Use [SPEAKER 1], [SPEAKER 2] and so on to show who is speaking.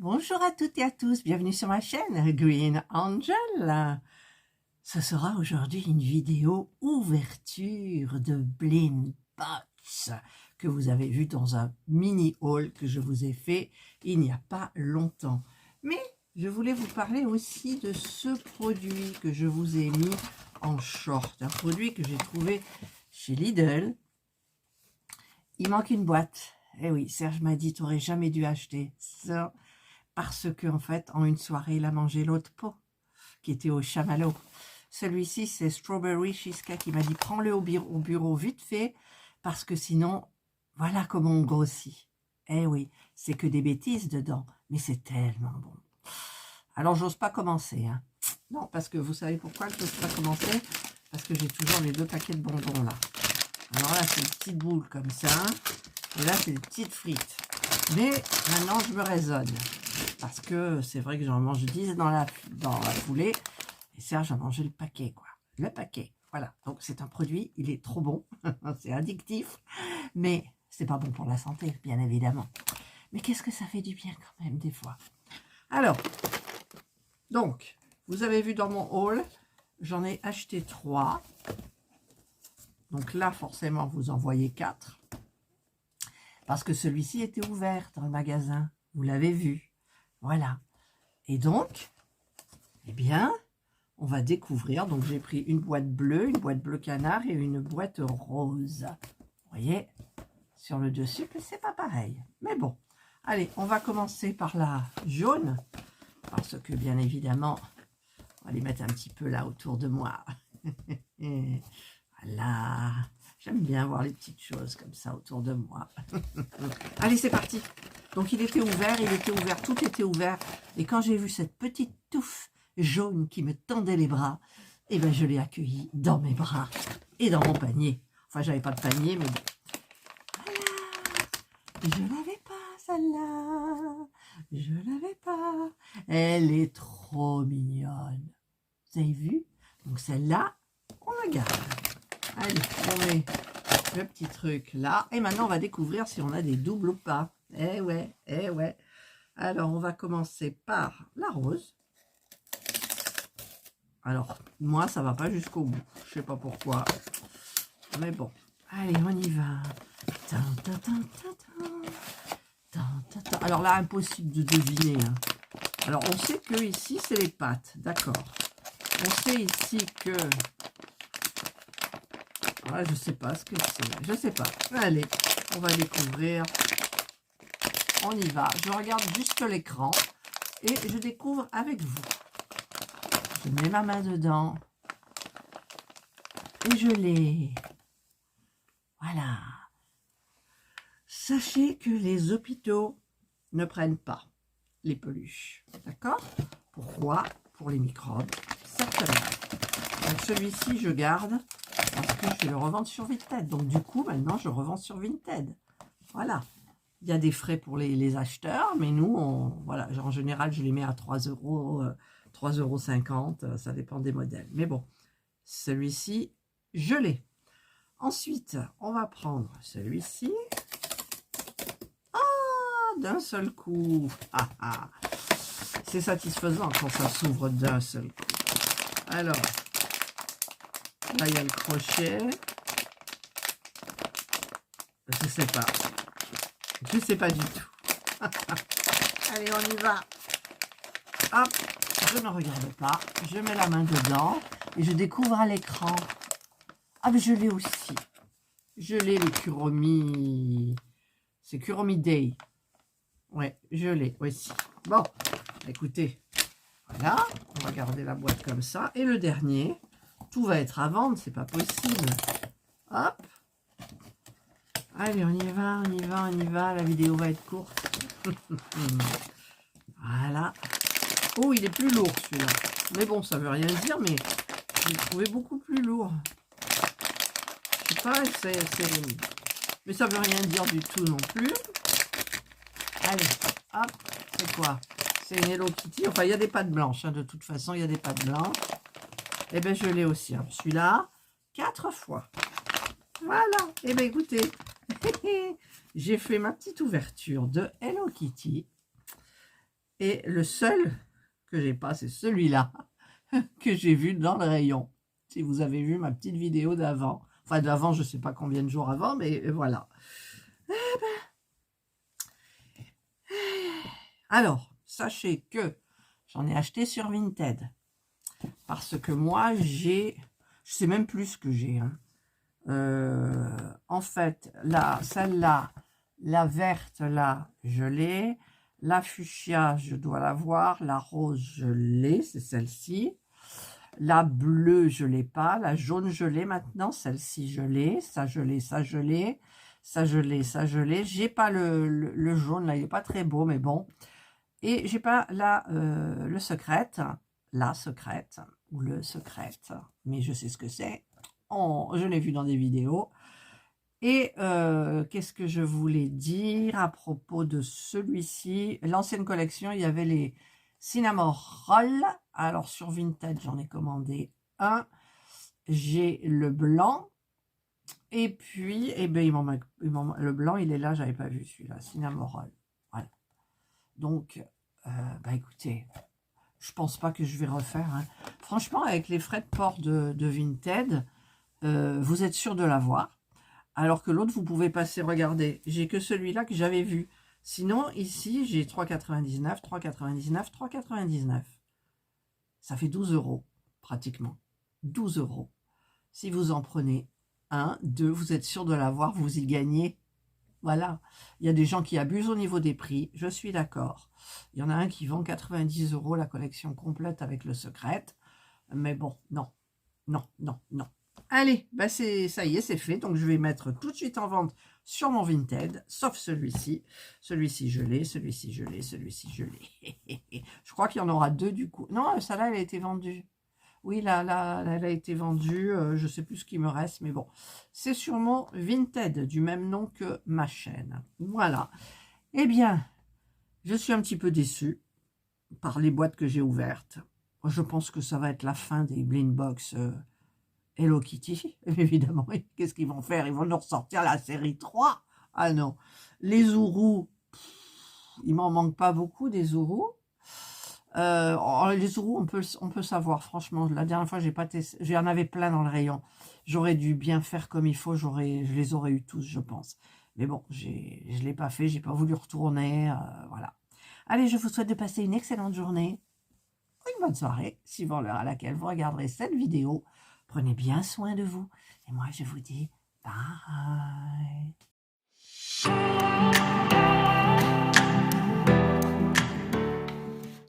[SPEAKER 1] Bonjour à toutes et à tous, bienvenue sur ma chaîne Green Angel. Ce sera aujourd'hui une vidéo ouverture de Blind Box que vous avez vu dans un mini haul que je vous ai fait il n'y a pas longtemps. Mais je voulais vous parler aussi de ce produit que je vous ai mis en short, un produit que j'ai trouvé chez Lidl. Il manque une boîte. Eh oui, Serge m'a dit, tu n'aurais jamais dû acheter ça. Parce que en fait, en une soirée, il a mangé l'autre pot qui était au chamallow. Celui-ci, c'est Strawberry Cheesecake. Il m'a dit, prends-le au bureau vite fait, parce que sinon, voilà comment on grossit. Eh oui, c'est que des bêtises dedans, mais c'est tellement bon. Alors, j'ose pas commencer. Hein. Non, parce que vous savez pourquoi je n'ose pas commencer? Parce que j'ai toujours les deux paquets de bonbons là. Alors là, c'est des petites boules comme ça. Et là, c'est des petites frites. Mais maintenant, je me raisonne. Parce que c'est vrai que j'en mange 10 dans la foulée. Et Serge a mangé le paquet, quoi. Le paquet. Voilà. Donc, c'est un produit, il est trop bon. C'est addictif. Mais c'est pas bon pour la santé, bien évidemment. Mais qu'est-ce que ça fait du bien quand même, des fois. Alors, donc, vous avez vu dans mon haul, j'en ai acheté 3. Donc là, forcément, vous en voyez 4. Parce que celui-ci était ouvert dans le magasin. Vous l'avez vu. Voilà. Et donc, eh bien, on va découvrir. Donc, j'ai pris une boîte bleu canard et une boîte rose. Vous voyez, sur le dessus, c'est pas pareil. Mais bon, allez, on va commencer par la jaune. Parce que, bien évidemment, on va les mettre un petit peu là autour de moi. Voilà. J'aime bien voir les petites choses comme ça autour de moi. Allez, c'est parti. Donc, il était ouvert, tout était ouvert. Et quand j'ai vu cette petite touffe jaune qui me tendait les bras, eh ben, je l'ai accueillie dans mes bras et dans mon panier. Enfin, j'avais pas de panier, mais bon. Voilà. Je l'avais pas, celle-là. Je l'avais pas. Elle est trop mignonne. Vous avez vu? Donc, celle-là, on la garde. Allez, on met le petit truc là. Et maintenant, on va découvrir si on a des doubles ou pas. Eh ouais, eh ouais. Alors, on va commencer par la rose. Alors, moi, ça va pas jusqu'au bout. Je sais pas pourquoi. Mais bon. Allez, on y va. Alors là, impossible de deviner. Hein. Alors, on sait que ici, c'est les pâtes. D'accord. On sait ici que... Ah, je sais pas ce que c'est. Je sais pas. Allez, on va découvrir. On y va. Je regarde juste l'écran et je découvre avec vous. Je mets ma main dedans et je l'ai. Voilà. Sachez que les hôpitaux ne prennent pas les peluches. D'accord? Pourquoi? Pour les microbes. Certainement. Donc celui-ci, je garde parce que je vais le revendre sur Vinted. Donc du coup, maintenant, je revends sur Vinted. Voilà. Il y a des frais pour les acheteurs, mais nous, voilà, en général, je les mets à 3 €, 3,50 €, ça dépend des modèles. Mais bon, celui-ci, je l'ai. Ensuite, on va prendre celui-ci. Ah, d'un seul coup. Ah, ah. C'est satisfaisant quand ça s'ouvre d'un seul coup. Alors, là, il y a le crochet. Je sais pas. Je sais pas du tout. Allez, on y va. Hop, je ne regarde pas. Je mets la main dedans et je découvre à l'écran. Ah, mais je l'ai aussi. Je l'ai, le Kuromi. C'est Kuromi Day. Ouais, je l'ai aussi. Bon, écoutez. Voilà, on va garder la boîte comme ça. Et le dernier, tout va être à vendre, c'est pas possible. Hop. Allez, on y va, on y va, on y va. La vidéo va être courte. Voilà. Oh, il est plus lourd celui-là. Mais bon, ça veut rien dire, mais je l'ai trouvé beaucoup plus lourd. Je sais pas, mais ça veut rien dire du tout non plus. Allez, hop, c'est quoi? C'est une Hello Kitty. Enfin, il y a des pattes blanches. Hein, de toute façon, il y a des pattes blanches. Eh bien, je l'ai aussi. Hein. Celui-là, 4 fois. Voilà. Eh bien, écoutez, j'ai fait ma petite ouverture de Hello Kitty. Et le seul que j'ai pas, c'est celui-là que j'ai vu dans le rayon. Si vous avez vu ma petite vidéo d'avant, enfin d'avant, je sais pas combien de jours avant, mais voilà. Alors, sachez que j'en ai acheté sur Vinted. Parce que moi, je sais même plus ce que j'ai. Hein. En fait, là, celle-là, la verte, là, je l'ai. La fuchsia, je dois l'avoir. La rose, je l'ai, c'est celle-ci. La bleue, je l'ai pas. La jaune, je l'ai maintenant. Celle-ci, je l'ai. Ça, je l'ai, ça, je l'ai. Ça, je l'ai, ça, je l'ai. J'ai pas le jaune, là, il est pas très beau, mais bon. Et j'ai pas le secrète, la secrète, ou le secrète, mais je sais ce que c'est. Je l'ai vu dans des vidéos. Et qu'est-ce que je voulais dire à propos de celui-ci? L'ancienne collection, il y avait les Cinnamon Roll. Alors sur Vinted, j'en ai commandé un. J'ai le blanc. Et puis, eh ben, le blanc, il est là, j'avais pas vu celui-là. Cinnamon Roll. Voilà. Donc, bah écoutez, je pense pas que je vais refaire. Hein. Franchement, avec les frais de port de Vinted, vous êtes sûr de l'avoir. Alors que l'autre, vous pouvez passer, regardez, j'ai que celui-là que j'avais vu. Sinon, ici, j'ai 3,99, 3,99, 3,99. Ça fait 12 € pratiquement. 12 €. Si vous en prenez un, deux, vous êtes sûr de l'avoir, vous y gagnez. Voilà. Il y a des gens qui abusent au niveau des prix, je suis d'accord. Il y en a un qui vend 90 € la collection complète avec le secret. Mais bon, non, non, non, non. Allez, bah ça y est, c'est fait. Donc, je vais mettre tout de suite en vente sur mon Vinted, sauf celui-ci. Celui-ci, je l'ai, celui-ci, je l'ai, celui-ci, je l'ai. Je crois qu'il y en aura deux du coup. Non, celle-là, elle a été vendue. Oui, là, elle a été vendue. Je ne sais plus ce qui me reste, mais bon. C'est sur mon Vinted, du même nom que ma chaîne. Voilà. Eh bien, je suis un petit peu déçue par les boîtes que j'ai ouvertes. Je pense que ça va être la fin des Blind Box Hello Kitty, évidemment. Qu'est-ce qu'ils vont faire? Ils vont nous ressortir la série 3. Ah non. Les Zourous, il m'en manque pas beaucoup des Zourous. Les Zourous, on peut savoir, franchement. La dernière fois, j'ai pas testé, j'en avais plein dans le rayon. J'aurais dû bien faire comme il faut, je les aurais eu tous, je pense. Mais bon, je l'ai pas fait, j'ai pas voulu retourner, voilà. Allez, je vous souhaite de passer une excellente journée, une bonne soirée, suivant l'heure à laquelle vous regarderez cette vidéo. Prenez bien soin de vous. Et moi, je vous dis bye.